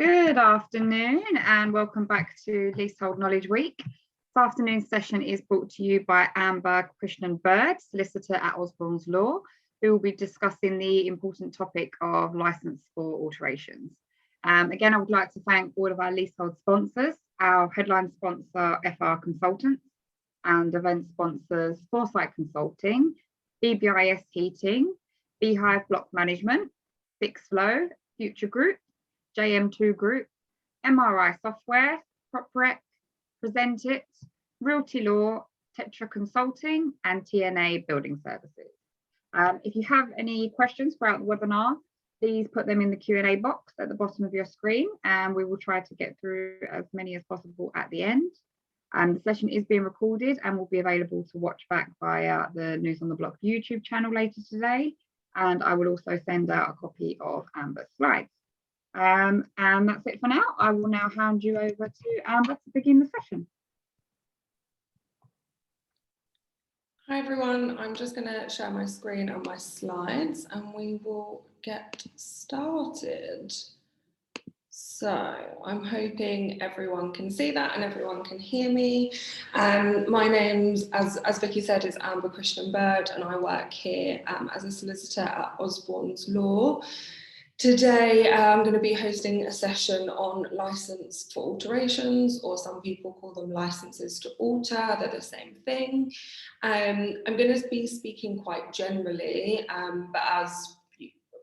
Good afternoon and welcome back to Leasehold Knowledge Week. This afternoon's session is brought to you by Amber Bird, solicitor at Osborne's Law, who will be discussing the important topic of licence for alterations. Again, I would like to thank all of our leasehold sponsors, our headline sponsor, FR Consultants, and event sponsors, Foresight Consulting, BBIS Heating, Beehive Block Management, Fixflow, Future Group, JM2 Group, MRI Software, PropRec, Present It, Realty Law, Tetra Consulting, and TNA Building Services. If you have any questions throughout the webinar, please put them in the Q&A box at the bottom of your screen, and we will try to get through as many as possible at the end. The session is being recorded and will be available to watch back via the News on the Block YouTube channel later today, and I will also send out a copy of Amber's slides. And that's it for now. I will now hand you over to Amber to begin the session. Hi everyone, I'm just going to share my screen and my slides and we will get started. So I'm hoping everyone can see that and everyone can hear me. My name's, as Vicky said, is Amber Bird, and I work here as a solicitor at Osborne's Law. Today I'm going to be hosting a session on licence for alterations, or some people call them licences to alter. They're the same thing. I'm going to be speaking quite generally, but as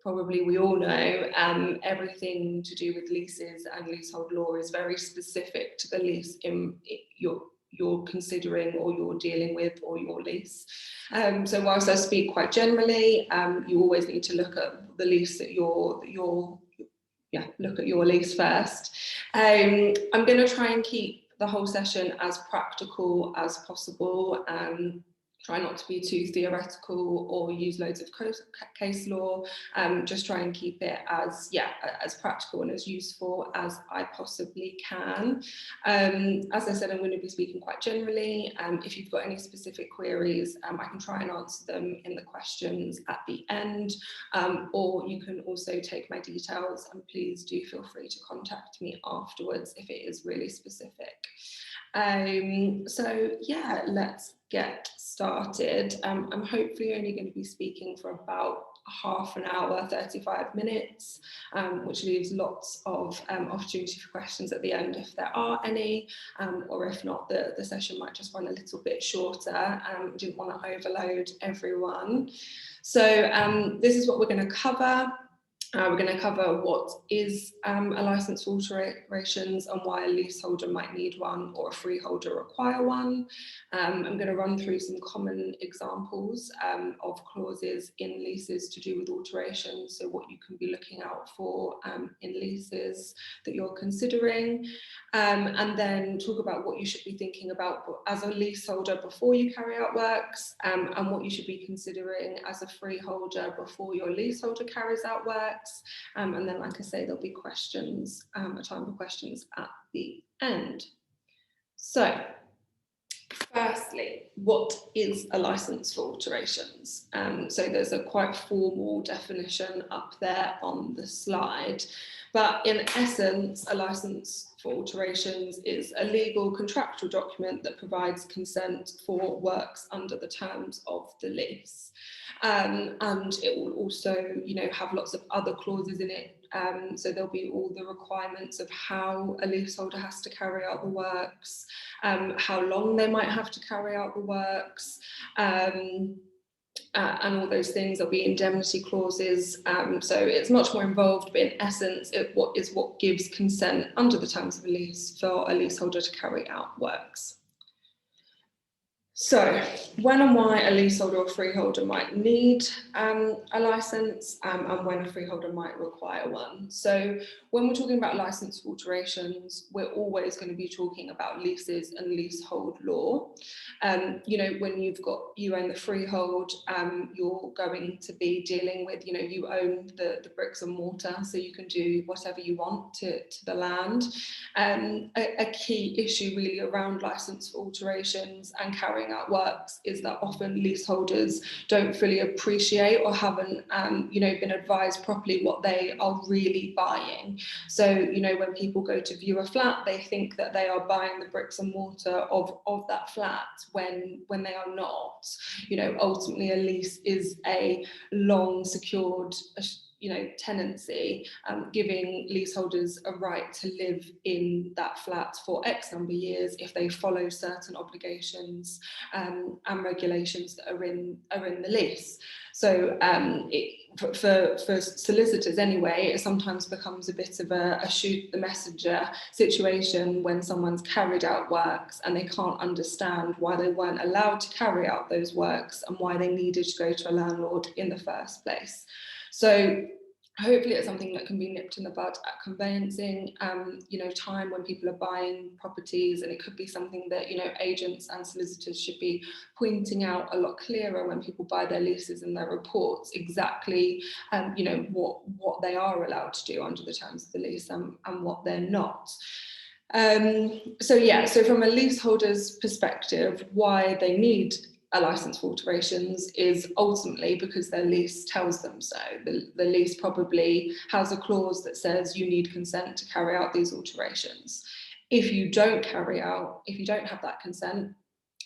probably we all know, everything to do with leases and leasehold law is very specific to the lease you're considering or you're dealing with, or your lease. So whilst I speak quite generally, you always need to look at the lease that look at your lease first. I'm going to try and keep the whole session as practical as possible. Try not to be too theoretical or use loads of case law. Just try and keep it as practical and as useful as I possibly can. As I said, I'm going to be speaking quite generally. If you've got any specific queries, I can try and answer them in the questions at the end, or you can also take my details, and please do feel free to contact me afterwards if it is really specific. So yeah, let's get started. I'm hopefully only going to be speaking for about half an hour, 35 minutes, which leaves lots of opportunity for questions at the end if there are any, or if not, the session might just run a little bit shorter. Didn't want to overload everyone. So this is what we're going to cover. We're going to cover what is a licence for alterations and why a leaseholder might need one or a freeholder require one. I'm going to run through some common examples of clauses in leases to do with alterations, so what you can be looking out for in leases that you're considering, and then talk about what you should be thinking about as a leaseholder before you carry out works, and what you should be considering as a freeholder before your leaseholder carries out works. And then, like I say, there'll be questions, a time for questions at the end. So, firstly, what is a licence for alterations? So there's a quite formal definition up there on the slide, but in essence, a licence for alterations is a legal contractual document that provides consent for works under the terms of the lease. And it will also, have lots of other clauses in it. So there'll be all the requirements of how a leaseholder has to carry out the works, how long they might have to carry out the works, and all those things. There'll be indemnity clauses. So it's much more involved, but in essence, what gives consent under the terms of a lease for a leaseholder to carry out works. So, when and why a leaseholder or freeholder might need a licence, and when a freeholder might require one. So, when we're talking about licence for alterations, we're always going to be talking about leases and leasehold law. When you own the freehold, you're going to be dealing with, you own the bricks and mortar, so you can do whatever you want to the land. A key issue really around licence for alterations and carrying carrying out works is that often leaseholders don't fully appreciate or haven't been advised properly what they are really buying. So when people go to view a flat, they think that they are buying the bricks and mortar of that flat when they are not. Ultimately a lease is a long secured tenancy, giving leaseholders a right to live in that flat for X number of years if they follow certain obligations and regulations that are in the lease. So for solicitors anyway, it sometimes becomes a bit of a shoot the messenger situation when someone's carried out works and they can't understand why they weren't allowed to carry out those works and why they needed to go to a landlord in the first place. So hopefully it's something that can be nipped in the bud at conveyancing, time when people are buying properties, and it could be something that agents and solicitors should be pointing out a lot clearer when people buy their leases and their reports, exactly what they are allowed to do under the terms of the lease and what they're not. So from a leaseholder's perspective, why they need a license for alterations is ultimately because their lease tells them so. The lease probably has a clause that says you need consent to carry out these alterations. If you don't have that consent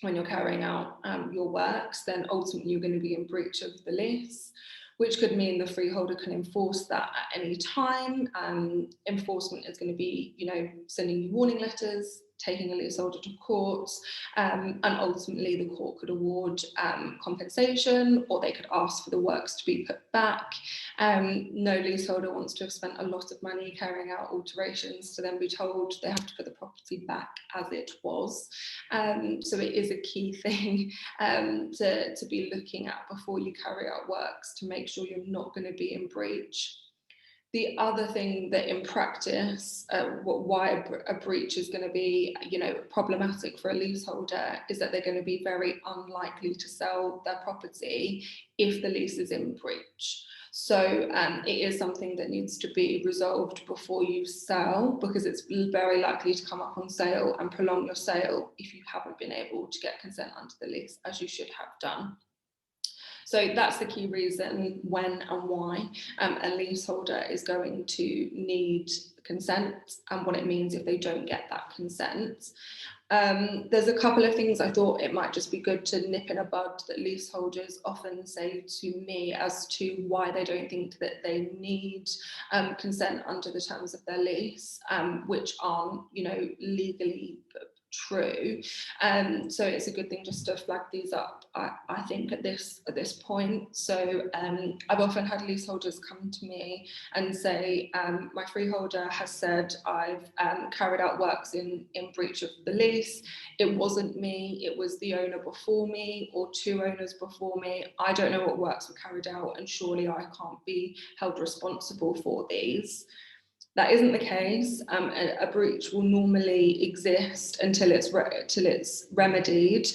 when you're carrying out your works, then ultimately you're going to be in breach of the lease, which could mean the freeholder can enforce that at any time. Enforcement is going to be, sending you warning letters, taking a leaseholder to court, and ultimately the court could award compensation, or they could ask for the works to be put back. No leaseholder wants to have spent a lot of money carrying out alterations to then be told they have to put the property back as it was. So it is a key thing to be looking at before you carry out works, to make sure you're not going to be in breach. The other thing that in practice, why a breach is going to be, problematic for a leaseholder is that they're going to be very unlikely to sell their property if the lease is in breach. So it is something that needs to be resolved before you sell, because it's very likely to come up on sale and prolong your sale if you haven't been able to get consent under the lease, as you should have done. So that's the key reason when and why a leaseholder is going to need consent, and what it means if they don't get that consent. There's a couple of things I thought it might just be good to nip in a bud that leaseholders often say to me as to why they don't think that they need consent under the terms of their lease, which aren't, legally true. So it's a good thing just to flag these up, I think, at this point. So I've often had leaseholders come to me and say, my freeholder has said I've carried out works in breach of the lease. It wasn't me, it was the owner before me or two owners before me. I don't know what works were carried out, and surely I can't be held responsible for these. That isn't the case. A breach will normally exist until it's remedied.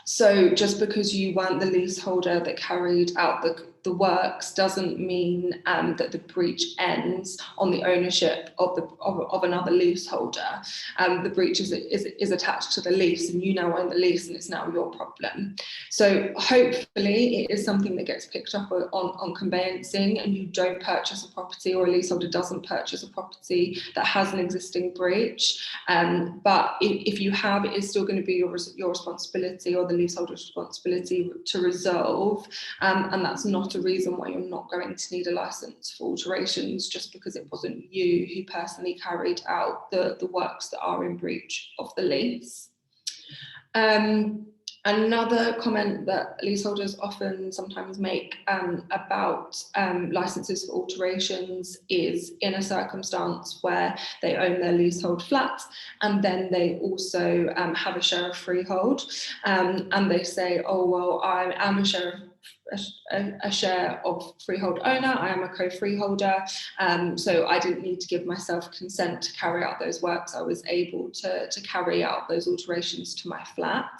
So just because you weren't the leaseholder that carried out the works doesn't mean that the breach ends on the ownership of another leaseholder. The breach is attached to the lease, and you now own the lease, and it's now your problem. So hopefully it is something that gets picked up on conveyancing, and you don't purchase a property, or a leaseholder doesn't purchase a property that has an existing breach. But if you have, it is still going to be your responsibility, or the leaseholder's responsibility, to resolve, and that's not a reason why you're not going to need a license for alterations just because it wasn't you who personally carried out the works that are in breach of the lease. Another comment that leaseholders often sometimes make about licenses for alterations is in a circumstance where they own their leasehold flat and then they also have a share of freehold, and they say, oh, well, I am a share of freehold owner, I am a co-freeholder, so I didn't need to give myself consent to carry out those works. I was able to carry out those alterations to my flat.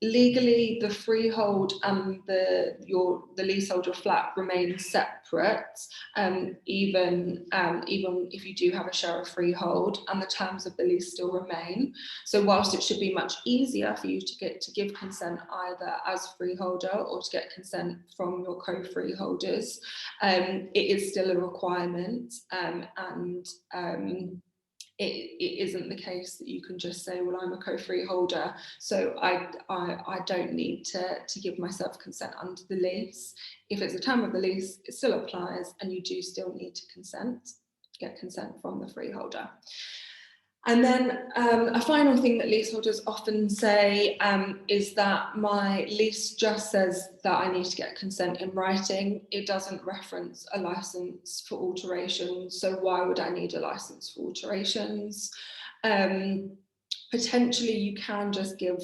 legally, the freehold and the leaseholder flat remain separate, even if you do have a share of freehold, and the terms of the lease still remain. So whilst it should be much easier for you to give consent either as freeholder or to get consent from your co-freeholders, it is still a requirement, and it isn't the case that you can just say, well, I'm a co-freeholder, so I don't need to give myself consent under the lease. If it's a term of the lease, it still applies, and you do still need to get consent from the freeholder. And then a final thing that leaseholders often say is that my lease just says that I need to get consent in writing. It doesn't reference a license for alterations. So why would I need a license for alterations? Potentially you can just give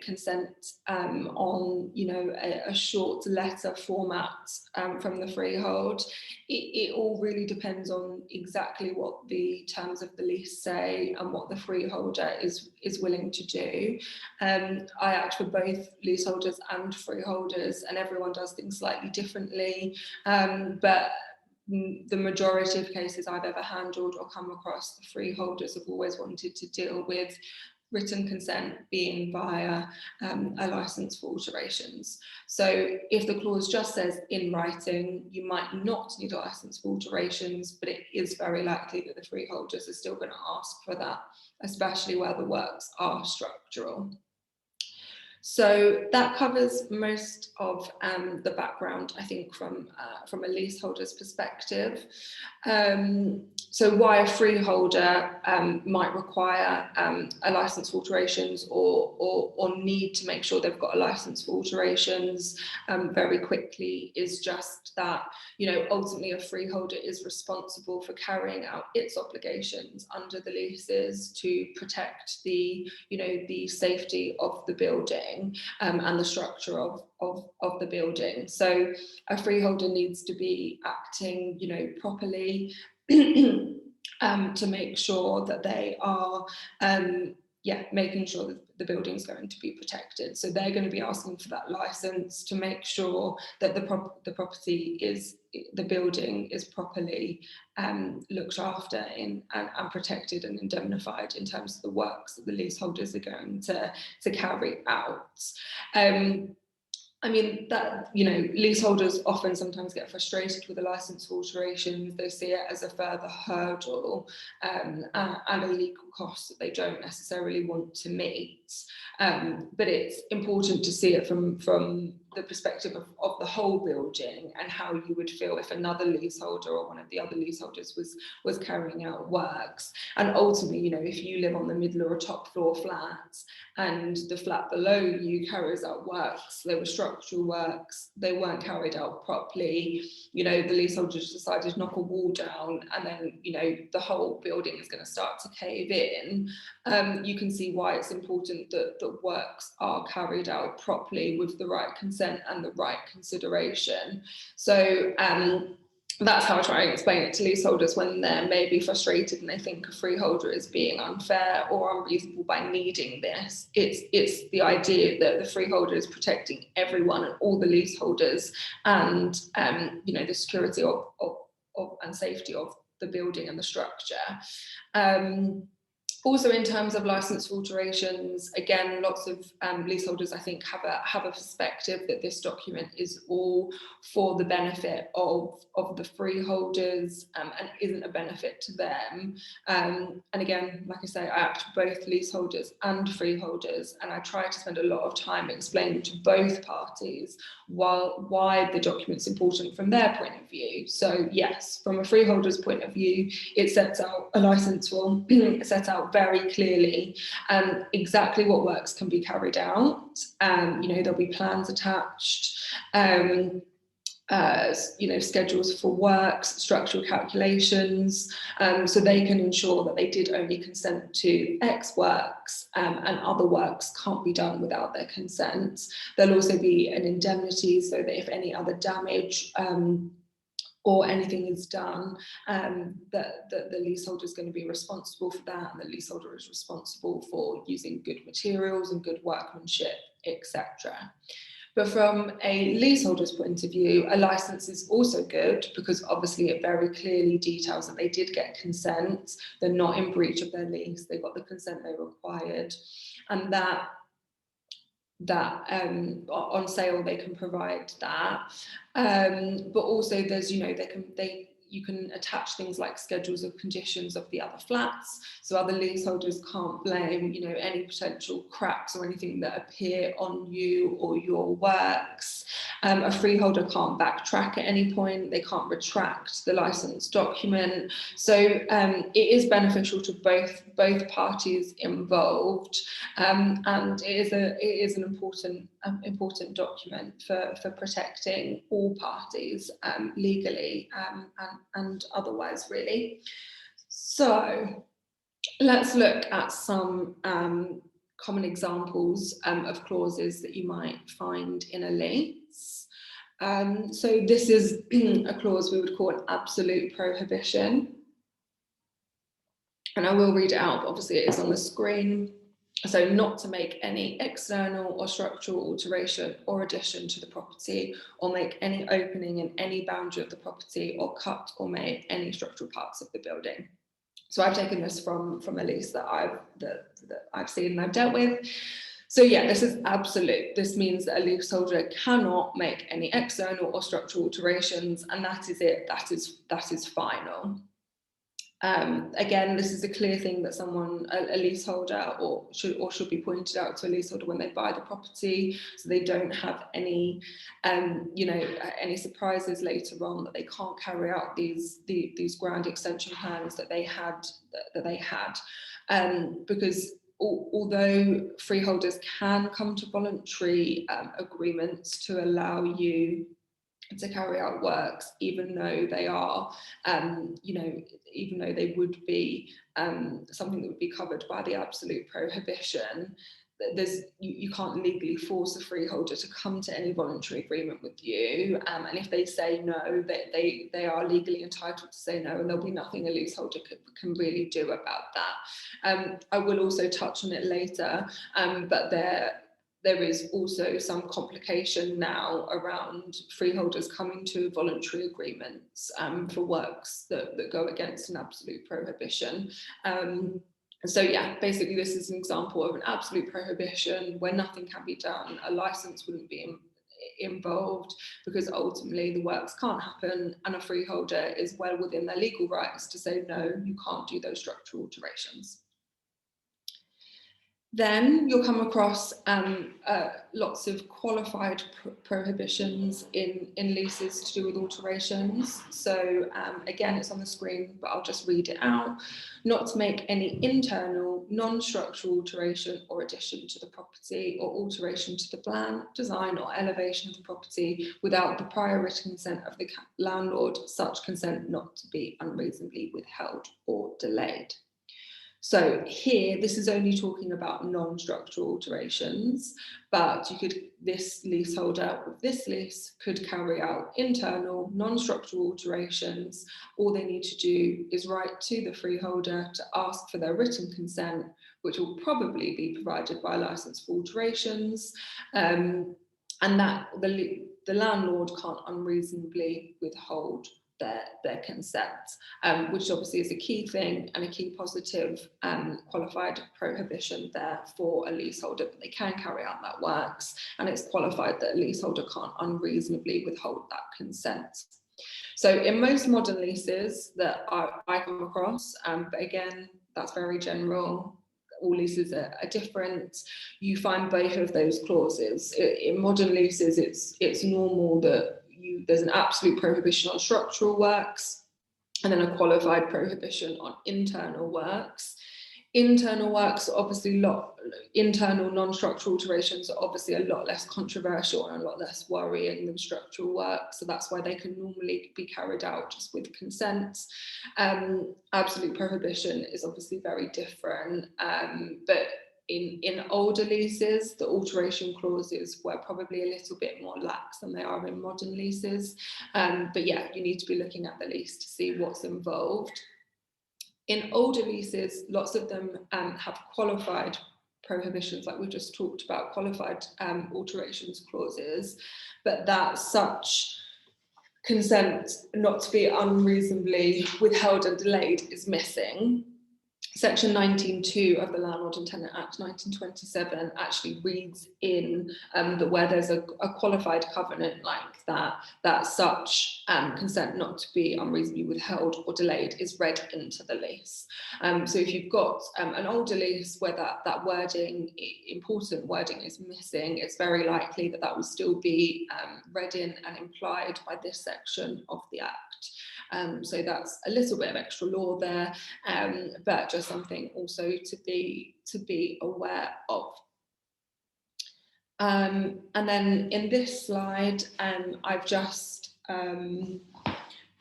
consent on a short letter format from the freehold. It all really depends on exactly what the terms of the lease say and what the freeholder is willing to do. I act for both leaseholders and freeholders, and everyone does things slightly differently, but the majority of cases I've ever handled or come across, the freeholders have always wanted to deal with written consent being via a license for alterations. So if the clause just says in writing, you might not need a license for alterations, but it is very likely that the freeholders are still going to ask for that, especially where the works are structural. So that covers most of the background, I think, from a leaseholder's perspective. So why a freeholder might require a license for alterations or need to make sure they've got a license for alterations very quickly is just that, ultimately a freeholder is responsible for carrying out its obligations under the leases to protect the safety of the building and the structure of the building. So a freeholder needs to be acting, properly to make sure that they are making sure that the building is going to be protected. So they're going to be asking for that license to make sure that the building is properly looked after and protected and indemnified in terms of the works that the leaseholders are going to carry out. I mean, that, leaseholders often sometimes get frustrated with the license for alterations. They see it as a further hurdle and a legal cost that they don't necessarily want to meet. But it's important to see it from the perspective of the whole building and how you would feel if another leaseholder or one of the other leaseholders was carrying out works. And ultimately, if you live on the middle or top floor flat and the flat below you carries out works, they were structural works, they weren't carried out properly, the leaseholder just decided to knock a wall down, and then the whole building is going to start to cave in. You can see why it's important that the works are carried out properly with the right consent and the right consideration. So that's how I try and explain it to leaseholders when they're maybe frustrated and they think a freeholder is being unfair or unreasonable by needing this. It's the idea that the freeholder is protecting everyone and all the leaseholders, and the security of and safety of the building and the structure. Also, in terms of license for alterations, again, lots of leaseholders, I think, have a perspective that this document is all for the benefit of the freeholders and isn't a benefit to them. And again, like I say, I act for both leaseholders and freeholders, and I try to spend a lot of time explaining to both parties why the document's important from their point of view. So yes, from a freeholder's point of view, it sets out a license form, it sets out very clearly exactly what works can be carried out. There'll be plans attached, schedules for works, structural calculations, so they can ensure that they did only consent to X works and other works can't be done without their consent. There'll also be an indemnity so that if any other damage or anything is done, that the leaseholder is going to be responsible for that, and the leaseholder is responsible for using good materials and good workmanship, etc. But from a leaseholder's point of view, a license is also good because obviously it very clearly details that they did get consent, they're not in breach of their lease, they got the consent they required, and that on sale they can provide that. But also there's, you know, you can attach things like schedules of conditions of the other flats, so other leaseholders can't blame, you know, any potential cracks or anything that appear on you or your works. A freeholder can't backtrack at any point, they can't retract the license document. So it is beneficial to both parties involved, and it is an important document for protecting all parties legally and otherwise, really. So let's look at some common examples of clauses that you might find in a lease. So this is a clause we would call an absolute prohibition, and I will read it out, but obviously it is on the screen. So not to make any external or structural alteration or addition to the property, or make any opening in any boundary of the property, or cut or make any structural parts of the building. So I've taken this from a lease that I've seen and I've dealt with. So yeah, this is absolute. This means that a leaseholder cannot make any external or structural alterations, and that is it. That is final. Again, this is a clear thing that a leaseholder should be pointed out to a leaseholder when they buy the property, so they don't have any any surprises later on, that they can't carry out these grand extension plans that they had because although freeholders can come to voluntary agreements to allow you to carry out works, even though they are, even though they would be something that would be covered by the absolute prohibition, you can't legally force a freeholder to come to any voluntary agreement with you, and if they say no, they are legally entitled to say no, and there'll be nothing a leaseholder can really do about that. I will also touch on it later, but there is also some complication now around freeholders coming to voluntary agreements for works that go against an absolute prohibition. So yeah, basically this is an example of an absolute prohibition where nothing can be done. A license wouldn't be involved because ultimately the works can't happen, and a freeholder is well within their legal rights to say no, you can't do those structural alterations. Then you'll come across lots of qualified prohibitions in leases to do with alterations. So again, it's on the screen, but I'll just read it out. Not to make any internal, non-structural alteration or addition to the property, or alteration to the plan, design or elevation of the property without the prior written consent of the landlord, such consent not to be unreasonably withheld or delayed. So here, this is only talking about non-structural alterations, but this leaseholder with this lease could carry out internal non-structural alterations. All they need to do is write to the freeholder to ask for their written consent, which will probably be provided by a license for alterations, and that the landlord can't unreasonably withhold their consent, which obviously is a key thing and a key positive qualified prohibition there for a leaseholder, that they can carry out that works, and it's qualified that a leaseholder can't unreasonably withhold that consent. So in most modern leases that I come across, but again, that's very general, all leases are different, you find both of those clauses. In modern leases, it's normal that there's an absolute prohibition on structural works and then a qualified prohibition on internal works. Internal works are obviously internal non-structural alterations are obviously a lot less controversial and a lot less worrying than structural work, so that's why they can normally be carried out just with consent. Absolute prohibition is obviously very different, but in older leases, the alteration clauses were probably a little bit more lax than they are in modern leases. But yeah, you need to be looking at the lease to see what's involved. In older leases, lots of them have qualified prohibitions, like we just talked about, qualified alterations clauses, but that such consent not to be unreasonably withheld and delayed is missing. Section 19.2 of the Landlord and Tenant Act 1927 actually reads in that where there's a qualified covenant like that such consent not to be unreasonably withheld or delayed is read into the lease. So if you've got an older lease where that wording, important wording, is missing, it's very likely that will still be read in and implied by this section of the Act. So that's a little bit of extra law there, but just something also to be aware of. And then in this slide, I've just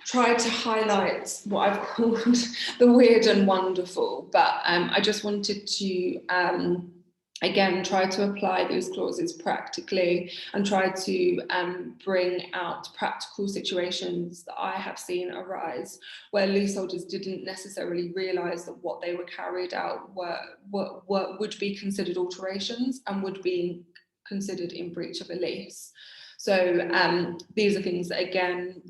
tried to highlight what I've called the weird and wonderful, but I just wanted to again try to apply those clauses practically and try to bring out practical situations that I have seen arise where leaseholders didn't necessarily realise that what they were carried out would be considered alterations and would be considered in breach of a lease. So these are things that again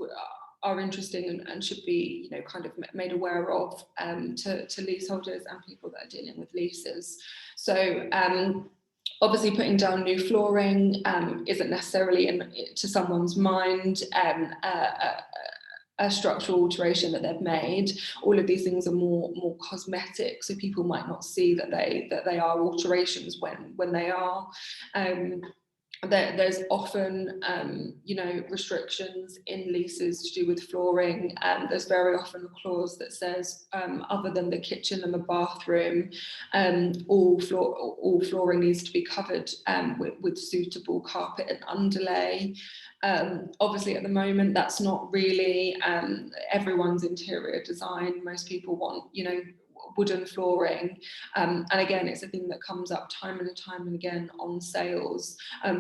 are interesting and should be, you know, kind of made aware of to leaseholders and people that are dealing with leases. So obviously putting down new flooring isn't necessarily to someone's mind a structural alteration that they've made. All of these things are more cosmetic, so people might not see that they are alterations when they are. There's often, you know, restrictions in leases to do with flooring. There's very often a clause that says, other than the kitchen and the bathroom, all flooring needs to be covered with suitable carpet and underlay. Obviously, at the moment, that's not really everyone's interior design. Most people want, you know, wooden flooring, and again, it's a thing that comes up time and again on sales,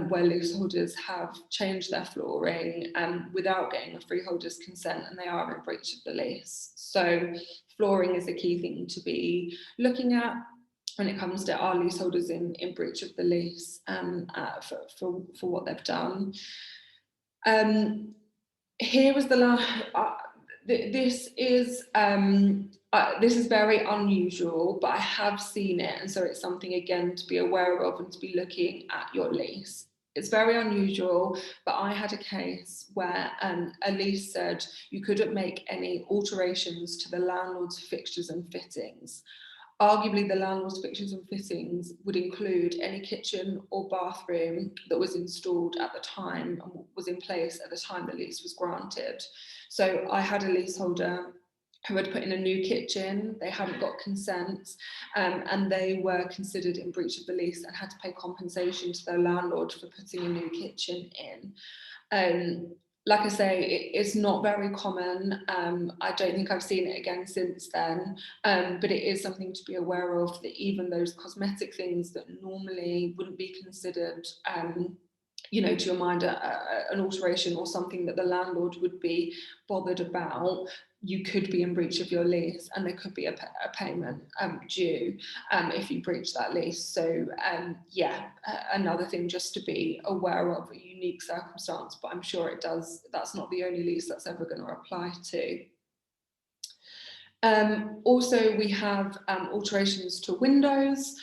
where leaseholders have changed their flooring without getting a freeholder's consent, and they are in breach of the lease. So flooring is a key thing to be looking at when it comes to our leaseholders in breach of the lease for what they've done. Here was the last. This is very unusual, but I have seen it, and so it's something again to be aware of and to be looking at your lease. It's very unusual, but I had a case where a lease said you couldn't make any alterations to the landlord's fixtures and fittings. Arguably, the landlord's fixtures and fittings would include any kitchen or bathroom that was installed at the time and was in place at the time the lease was granted. So I had a leaseholder who had put in a new kitchen, they hadn't got consent, and they were considered in breach of the lease and had to pay compensation to their landlord for putting a new kitchen in. Like I say, it's not very common. I don't think I've seen it again since then, but it is something to be aware of, that even those cosmetic things that normally wouldn't be considered, you know, to your mind, an alteration or something that the landlord would be bothered about, you could be in breach of your lease, and there could be a payment due if you breach that lease. So yeah, another thing just to be aware of, a unique circumstance, but I'm sure it does. That's not the only lease that's ever going to apply to. Also, we have alterations to windows.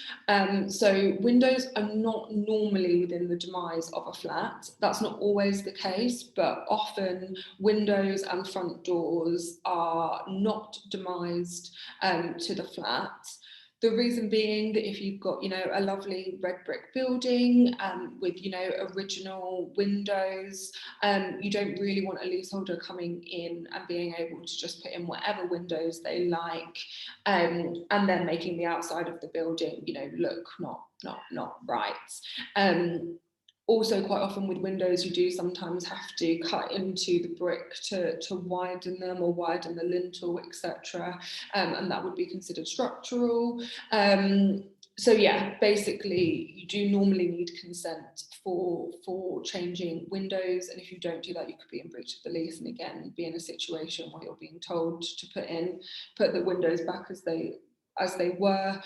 So windows are not normally within the demise of a flat. That's not always the case, but often windows and front doors are not demised to the flat. The reason being that if you've got, you know, a lovely red brick building with, you know, original windows, you don't really want a leaseholder coming in and being able to just put in whatever windows they like, and then making the outside of the building, you know, look not right. Also, quite often with windows, you do sometimes have to cut into the brick to widen them or widen the lintel, etc. And that would be considered structural. So yeah, basically you do normally need consent for changing windows, and if you don't do that, you could be in breach of the lease, and again be in a situation where you're being told to put the windows back as they were,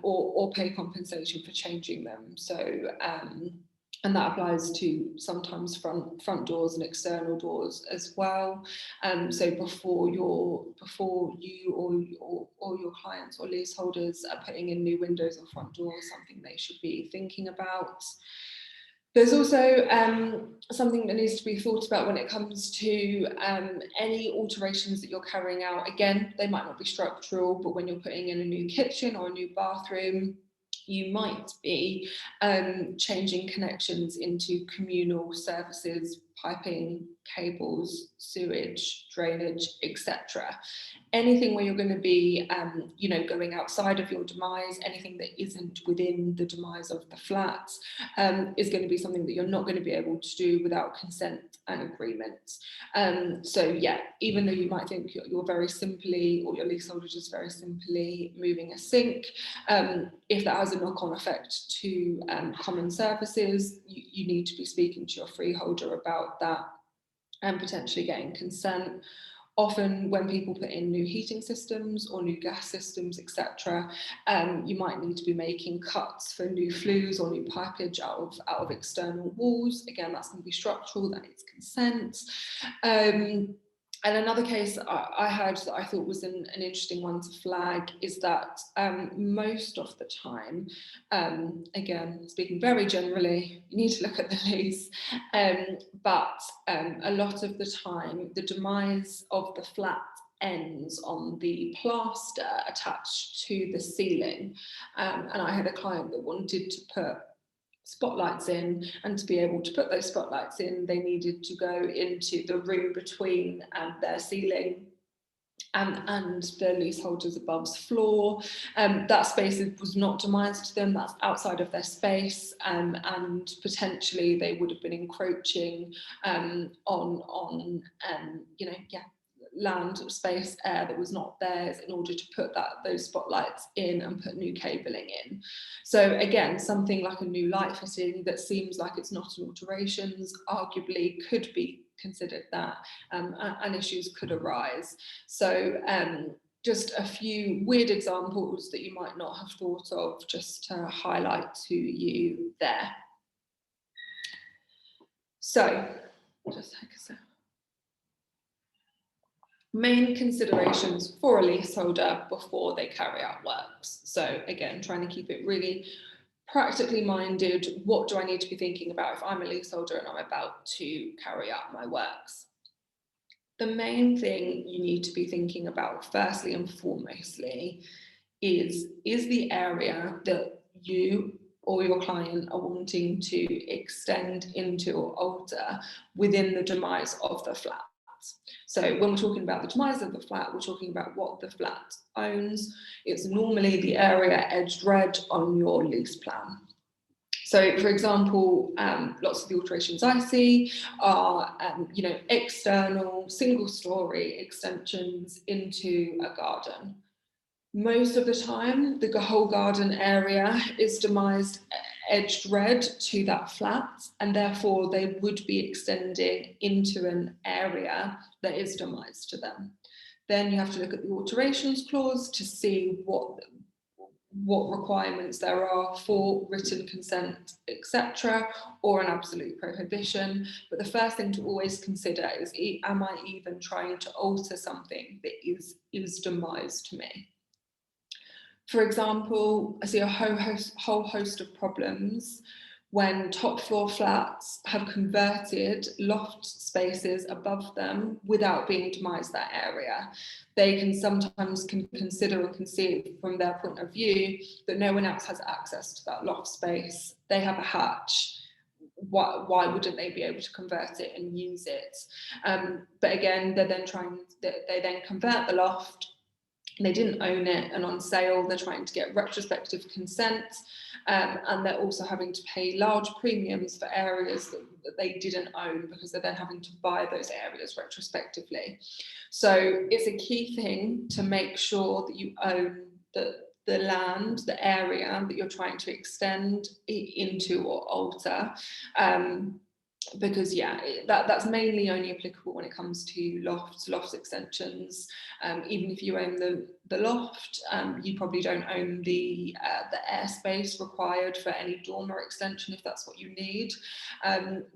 or pay compensation for changing them. So and that applies to sometimes front doors and external doors as well. So before you or your clients or leaseholders are putting in new windows or front doors, something they should be thinking about. There's also something that needs to be thought about when it comes to any alterations that you're carrying out. Again, they might not be structural, but when you're putting in a new kitchen or a new bathroom, you might be changing connections into communal services, piping, cables, sewage, drainage, etc. Anything where you're going to be, going outside of your demise, anything that isn't within the demise of the flat, is going to be something that you're not going to be able to do without consent and agreement. So yeah, even though you might think you're very simply, or your leaseholder is just very simply moving a sink, if that has a knock-on effect to common services, you need to be speaking to your freeholder about that and potentially getting consent. Often when people put in new heating systems or new gas systems, etc., you might need to be making cuts for new flues or new pipage out of external walls. Again, that's going to be structural, that needs consent. And another case I had that I thought was an interesting one to flag is that most of the time, again, speaking very generally, you need to look at the lease, but a lot of the time, the demise of the flat ends on the plaster attached to the ceiling. And I had a client that wanted to put spotlights in, and to be able to put those spotlights in, they needed to go into the room between their ceiling and the leaseholders above's floor. That space was not demised to them, that's outside of their space, and potentially they would have been encroaching on land, space, air that was not theirs in order to put those spotlights in and put new cabling in. So again, something like a new light fitting that seems like it's not an alterations arguably could be considered that, and issues could arise. So just a few weird examples that you might not have thought of, just to highlight to you there. So just take a sec. Main considerations for a leaseholder before they carry out works. So again, trying to keep it really practically minded. What do I need to be thinking about if I'm a leaseholder and I'm about to carry out my works? The main thing you need to be thinking about, firstly and foremostly, is the area that you or your client are wanting to extend into or alter within the demise of the flat. So when we're talking about the demise of the flat, we're talking about what the flat owns. It's normally the area edged red on your lease plan. So, for example, lots of the alterations I see are, external single-story extensions into a garden. Most of the time, the whole garden area is demised edged red to that flat, and therefore they would be extending into an area that is demised to them. Then you have to look at the alterations clause to see what requirements there are for written consent, etc., or an absolute prohibition. But the first thing to always consider is, am I even trying to alter something that is demised to me? For example, I see a whole host of problems when top floor flats have converted loft spaces above them without being demised that area. They can sometimes consider and conceive from their point of view that no one else has access to that loft space. They have a hatch. Why wouldn't they be able to convert it and use it? But again, they then convert the loft. They didn't own it, and on sale they're trying to get retrospective consent, and they're also having to pay large premiums for areas that they didn't own, because they're then having to buy those areas retrospectively. So it's a key thing to make sure that you own the the land, the area that you're trying to extend into or alter. Because yeah, that's mainly only applicable when it comes to loft extensions. Even if you own the loft, you probably don't own the airspace required for any dormer extension if that's what you need.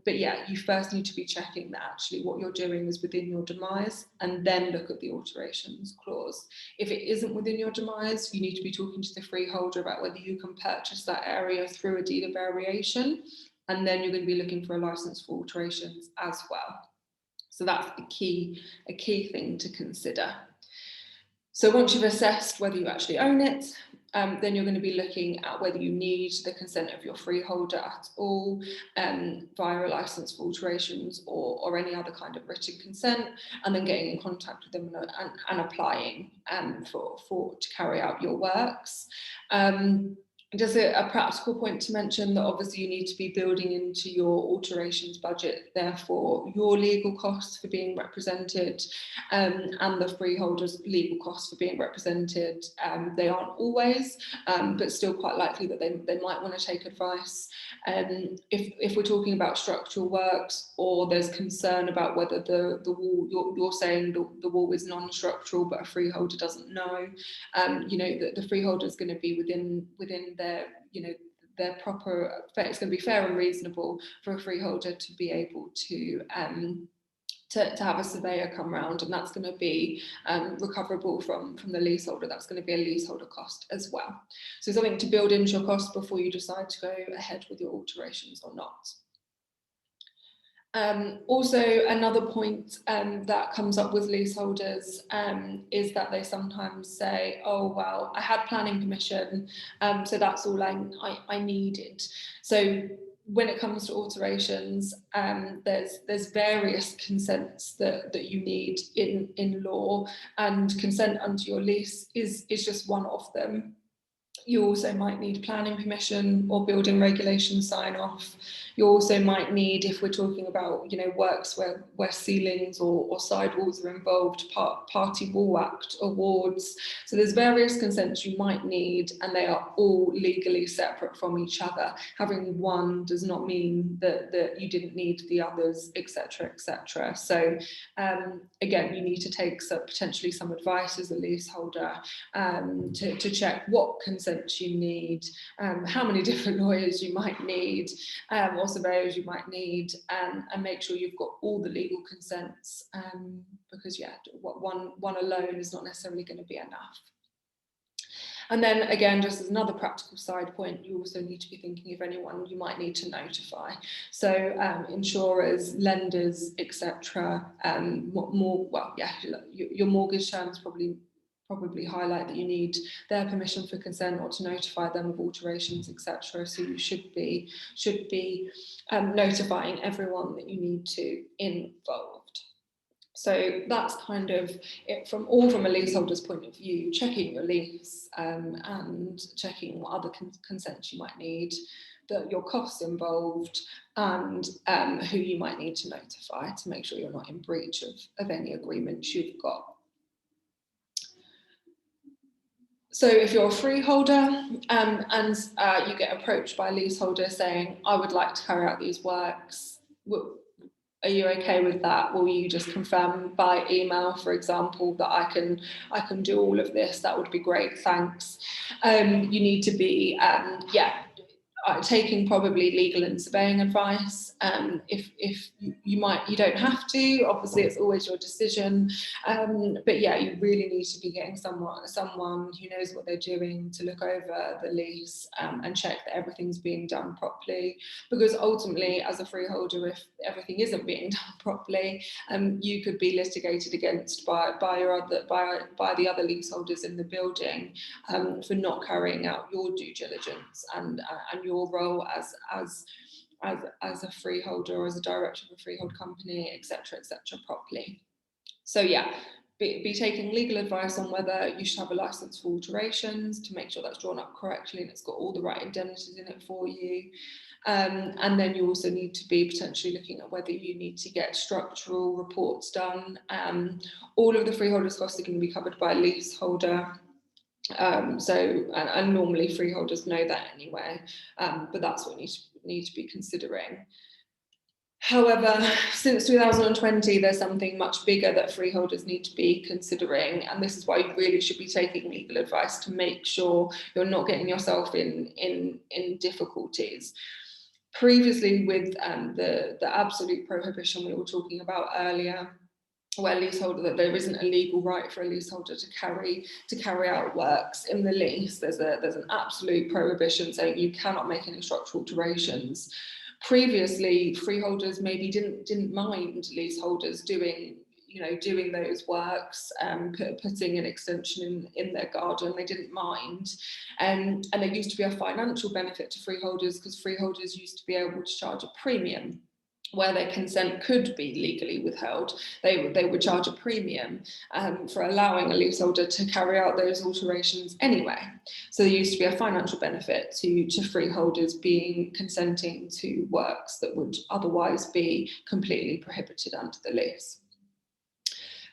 But yeah, you first need to be checking that actually what you're doing is within your demise, and then look at the alterations clause. If it isn't within your demise, you need to be talking to the freeholder about whether you can purchase that area through a deed of variation. And then you're going to be looking for a license for alterations as well. So that's a key thing to consider. So once you've assessed whether you actually own it, then you're going to be looking at whether you need the consent of your freeholder at all, via a license for alterations or any other kind of written consent, and then getting in contact with them and applying to carry out your works. Just a practical point to mention that obviously you need to be building into your alterations budget, therefore your legal costs for being represented and the freeholder's legal costs for being represented. They aren't always, but still quite likely that they might want to take advice. If we're talking about structural works, or there's concern about whether the wall, you're saying the wall is non-structural but a freeholder doesn't know, the freeholder is going to be within their, their proper, it's going to be fair and reasonable for a freeholder to be able to have a surveyor come round, and that's going to be recoverable from the leaseholder. That's going to be a leaseholder cost as well. So something to build into your cost before you decide to go ahead with your alterations or not. Also, another point that comes up with leaseholders is that they sometimes say, oh, well, I had planning permission, so that's all I needed. So when it comes to alterations, there's various consents that you need in law, and consent under your lease is just one of them. You also might need planning permission or building regulation sign off. You also might need, if we're talking about works where ceilings or sidewalls are involved, Party Wall Act awards. So there's various consents you might need, and they are all legally separate from each other. Having one does not mean that you didn't need the others, etc., etc. So again, you need to take potentially some advice as a leaseholder to check what consents you need, how many different lawyers you might need, or surveyors you might need, and make sure you've got all the legal consents, because yeah, one alone is not necessarily going to be enough. And then again, just as another practical side point, you also need to be thinking of anyone you might need to notify. So insurers, lenders, etc. Your mortgage terms probably highlight that you need their permission for consent or to notify them of alterations, etc. So you should be notifying everyone that you need to involved. So that's kind of it from a leaseholder's point of view, checking your lease and checking what other consents you might need, your costs involved, and who you might need to notify to make sure you're not in breach of any agreements you've got. So if you're a freeholder and you get approached by a leaseholder saying, I would like to carry out these works, are you okay with that? Will you just confirm by email, for example, that I can do all of this? That would be great, thanks. You need to be, taking probably legal and surveying advice. If you don't have to, obviously it's always your decision, but yeah, you really need to be getting someone who knows what they're doing to look over the lease and check that everything's being done properly, because ultimately as a freeholder, if everything isn't being done properly, you could be litigated against by the other leaseholders in the building for not carrying out your due diligence and your role as a freeholder or as a director of a freehold company, etc., properly. So yeah, be taking legal advice on whether you should have a license for alterations to make sure that's drawn up correctly and it's got all the right indemnities in it for you. And then you also need to be potentially looking at whether you need to get structural reports done. All of the freeholders' costs are going to be covered by a leaseholder. And normally freeholders know that anyway, but that's what we need to be considering. However, since 2020, there's something much bigger that freeholders need to be considering, and this is why you really should be taking legal advice to make sure you're not getting yourself in difficulties. Previously, with the absolute prohibition we were talking about earlier, where leaseholder, that there isn't a legal right for a leaseholder to carry out works in the lease, there's an absolute prohibition saying you cannot make any structural alterations. Previously, freeholders maybe didn't mind leaseholders doing those works, putting an extension in their garden. They didn't mind, and there used to be a financial benefit to freeholders, because freeholders used to be able to charge a premium where their consent could be legally withheld. They would charge a premium for allowing a leaseholder to carry out those alterations anyway. So there used to be a financial benefit to freeholders consenting to works that would otherwise be completely prohibited under the lease.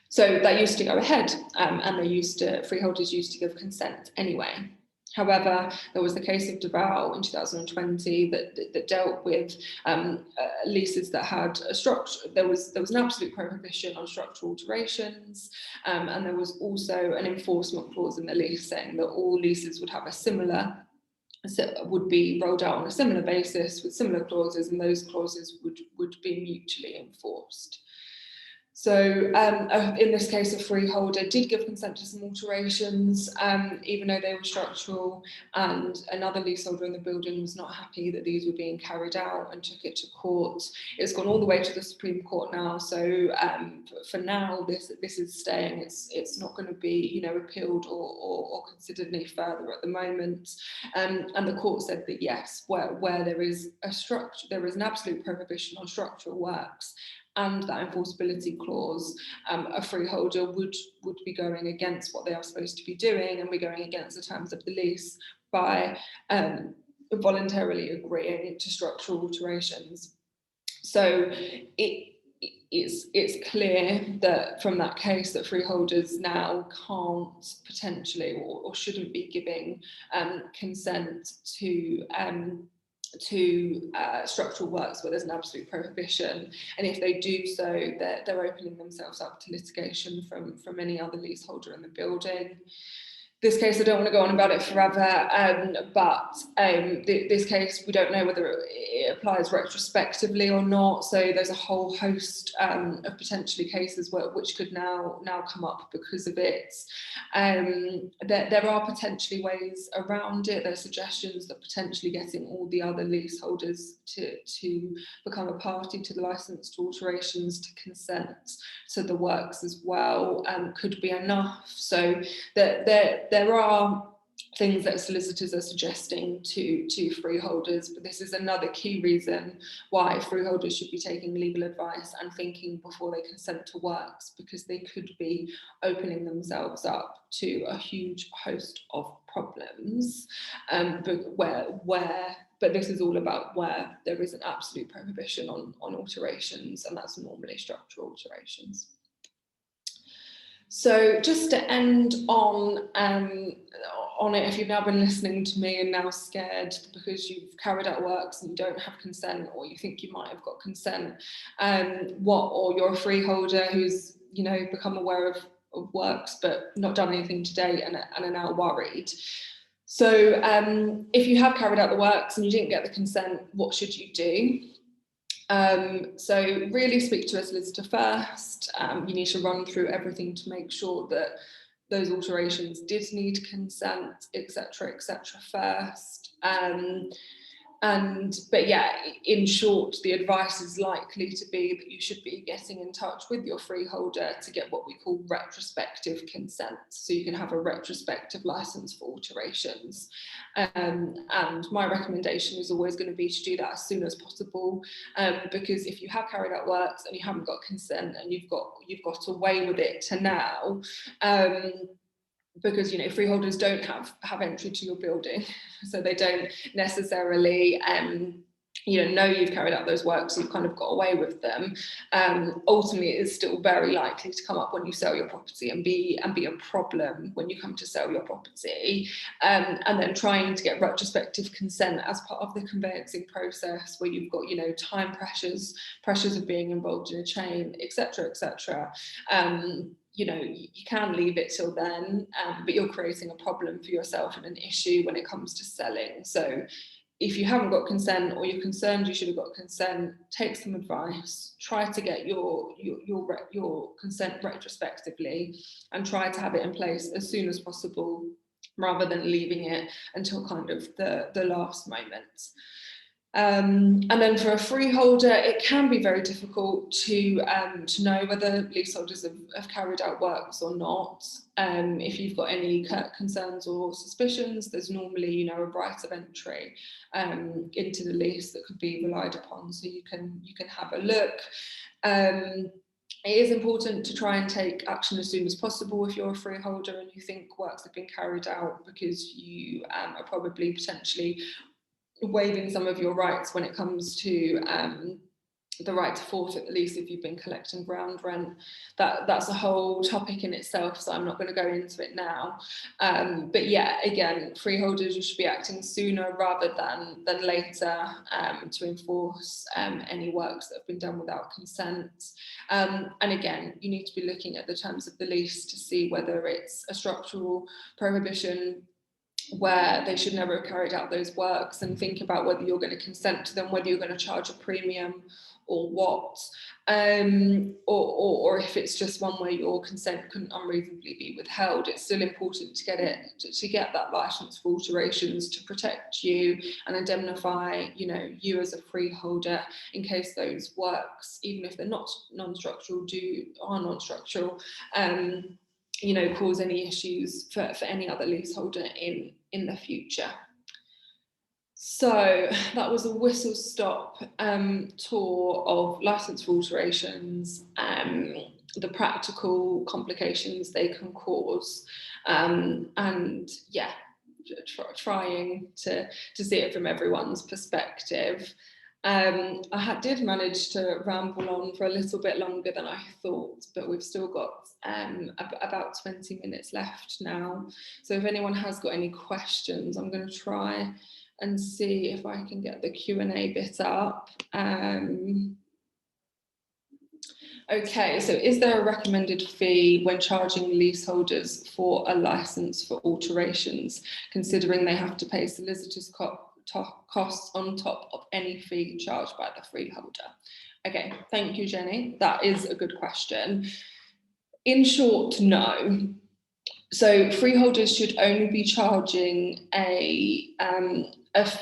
So that used to go ahead, and freeholders used to give consent anyway. However, there was the case of Duval in 2020 that dealt with leases that had a structure. There was an absolute prohibition on structural alterations, and there was also an enforcement clause in the lease saying that all leases would have would be rolled out on a similar basis with similar clauses, and those clauses would be mutually enforced. So in this case, a freeholder did give consent to some alterations, even though they were structural, and another leaseholder in the building was not happy that these were being carried out and took it to court. It's gone all the way to the Supreme Court now, so for now this is staying. It's not going to be appealed or considered any further at the moment. And the court said that yes, where there is an absolute prohibition on structural works and that enforceability clause, a freeholder would be going against what they are supposed to be doing, and be going against the terms of the lease by voluntarily agreeing to structural alterations. So it's clear that from that case that freeholders now can't potentially or shouldn't be giving consent to structural works where there's an absolute prohibition, and if they do so, they're opening themselves up to litigation from any other leaseholder in the building. This case, I don't want to go on about it forever, but this case, we don't know whether it applies retrospectively or not. So there's a whole host of potentially cases which could now come up because of it. There are potentially ways around it. There are suggestions that potentially getting all the other leaseholders to become a party to the licence to alterations, to consent to the works as well, could be enough. So there are things that solicitors are suggesting to freeholders, but this is another key reason why freeholders should be taking legal advice and thinking before they consent to works, because they could be opening themselves up to a huge host of problems, but this is all about where there is an absolute prohibition on alterations, and that's normally structural alterations. So just to end on it, if you've now been listening to me and now scared because you've carried out works and you don't have consent, or you think you might have got consent, or you're a freeholder who's become aware of works but not done anything to date and are now worried. So if you have carried out the works and you didn't get the consent, what should you do? So really speak to a solicitor first. You need to run through everything to make sure that those alterations did need consent, etc., first. But yeah, in short, the advice is likely to be that you should be getting in touch with your freeholder to get what we call retrospective consent, so you can have a retrospective license for alterations. And my recommendation is always going to be to do that as soon as possible, because if you have carried out works and you haven't got consent and you've got away with it to now, because freeholders don't have entry to your building, so they don't necessarily know you've carried out those works, you've kind of got away with them, ultimately it is still very likely to come up when you sell your property and be a problem when you come to sell your property. And then trying to get retrospective consent as part of the conveyancing process, where you've got, time pressures of being involved in a chain, etc., etc. You can leave it till then, but you're creating a problem for yourself and an issue when it comes to selling. So if you haven't got consent, or you're concerned you should have got consent, take some advice, try to get your consent retrospectively, and try to have it in place as soon as possible, rather than leaving it until kind of the last moment. And then for a freeholder, it can be very difficult to know whether leaseholders have carried out works or not. If you've got any concerns or suspicions, there's normally, a right of entry into the lease that could be relied upon, so you can have a look. It is important to try and take action as soon as possible if you're a freeholder and you think works have been carried out, because you are probably potentially waiving some of your rights when it comes to the right to forfeit the lease if you've been collecting ground rent. That's a whole topic in itself, so I'm not going to go into it now. But yeah, again, freeholders, you should be acting sooner rather than later to enforce any works that have been done without consent. And again, you need to be looking at the terms of the lease to see whether it's a structural prohibition where they should never have carried out those works, and think about whether you're going to consent to them, whether you're going to charge a premium or what, or if it's just one where your consent couldn't unreasonably be withheld. It's still important to get that license for alterations to protect you and indemnify you as a freeholder in case those works, even if they're not non-structural, are non-structural, cause any issues for any other leaseholder in the future. So that was a whistle-stop tour of licence for alterations, the practical complications they can cause, and yeah, trying to see it from everyone's perspective. I did manage to ramble on for a little bit longer than I thought, but we've still got about 20 minutes left now. So if anyone has got any questions, I'm going to try and see if I can get the Q&A bit up. Okay, so is there a recommended fee when charging leaseholders for a licence for alterations, considering they have to pay solicitors' costs on top of any fee charged by the freeholder? Okay, thank you, Jenny. That is a good question. In short, no. So freeholders should only be charging a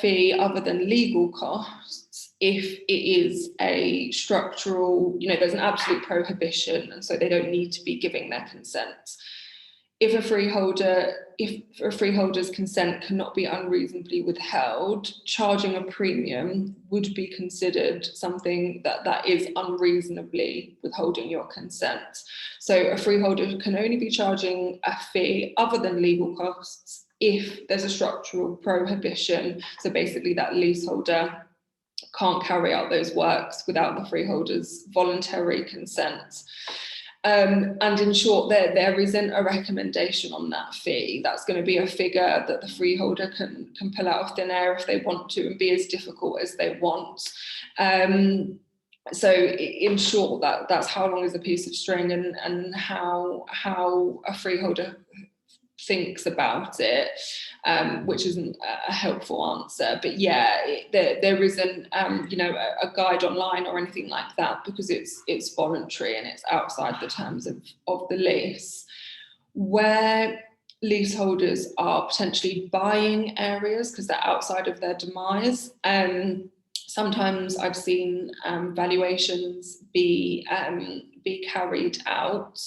fee other than legal costs if it is a structural, there's an absolute prohibition, and so they don't need to be giving their consent. If a freeholder's consent cannot be unreasonably withheld, charging a premium would be considered something that is unreasonably withholding your consent. So a freeholder can only be charging a fee other than legal costs if there's a structural prohibition. So basically that leaseholder can't carry out those works without the freeholder's voluntary consent. And in short, there isn't a recommendation on that fee. That's going to be a figure that the freeholder can pull out of thin air if they want to, and be as difficult as they want. So in short, that's how long is a piece of string, and how a freeholder thinks about it, which isn't a helpful answer. But yeah, there isn't a guide online or anything like that, because it's voluntary and it's outside the terms of the lease. Where leaseholders are potentially buying areas because they're outside of their demise, sometimes I've seen valuations be carried out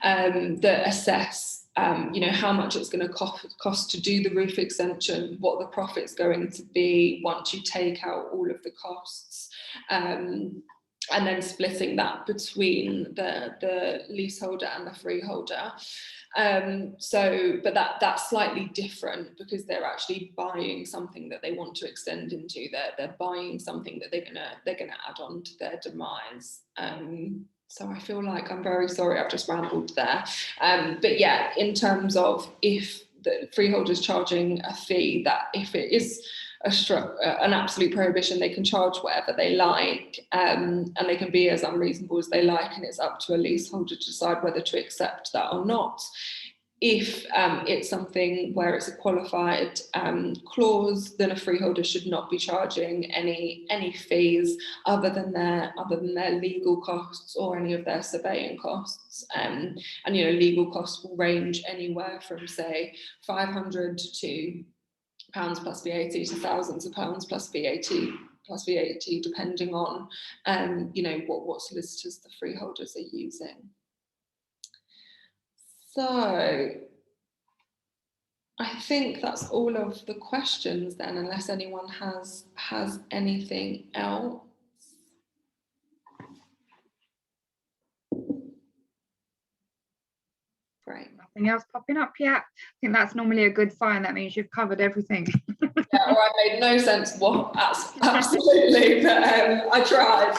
that assess how much it's going to cost to do the roof extension, what the profit's going to be once you take out all of the costs, and then splitting that between the leaseholder and the freeholder. But that's slightly different because they're actually buying something that they want to extend into. They're buying something that they're gonna add on to their demise. So I feel like I'm very sorry I've just rambled there. But yeah, in terms of if the freeholder's charging a fee, that if it is an absolute prohibition, they can charge whatever they like, and they can be as unreasonable as they like, and it's up to a leaseholder to decide whether to accept that or not. If it's something where it's a qualified clause, then a freeholder should not be charging any fees other than their legal costs or any of their surveying costs. And you know, legal costs will range anywhere from say £500 to pounds plus VAT to thousands of pounds plus VAT, depending on you know, what solicitors the freeholders are using. So I think that's all of the questions then, unless anyone has anything else. Great. Nothing else popping up yet. I think that's normally a good sign. That means you've covered everything. Yeah, or I made no sense what, absolutely, but I tried.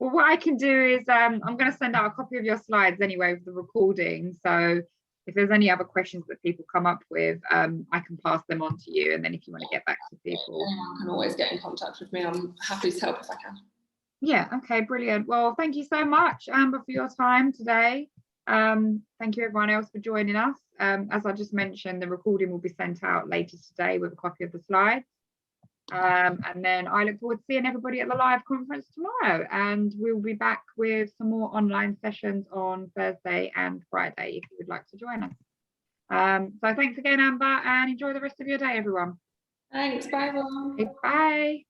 Well, what I can do is I'm going to send out a copy of your slides anyway with the recording. So if there's any other questions that people come up with, I can pass them on to you. And then if you want to get back to people, anyone can always get in contact with me. I'm happy to help if I can. Yeah, okay, brilliant. Well, thank you so much, Amber, for your time today. Thank you everyone else for joining us. As I just mentioned, the recording will be sent out later today with a copy of the slides. And then I look forward to seeing everybody at the live conference tomorrow, and we'll be back with some more online sessions on Thursday and Friday if you would like to join us. So thanks again, Amber, and enjoy the rest of your day, everyone. Thanks, bye everyone. Okay, bye.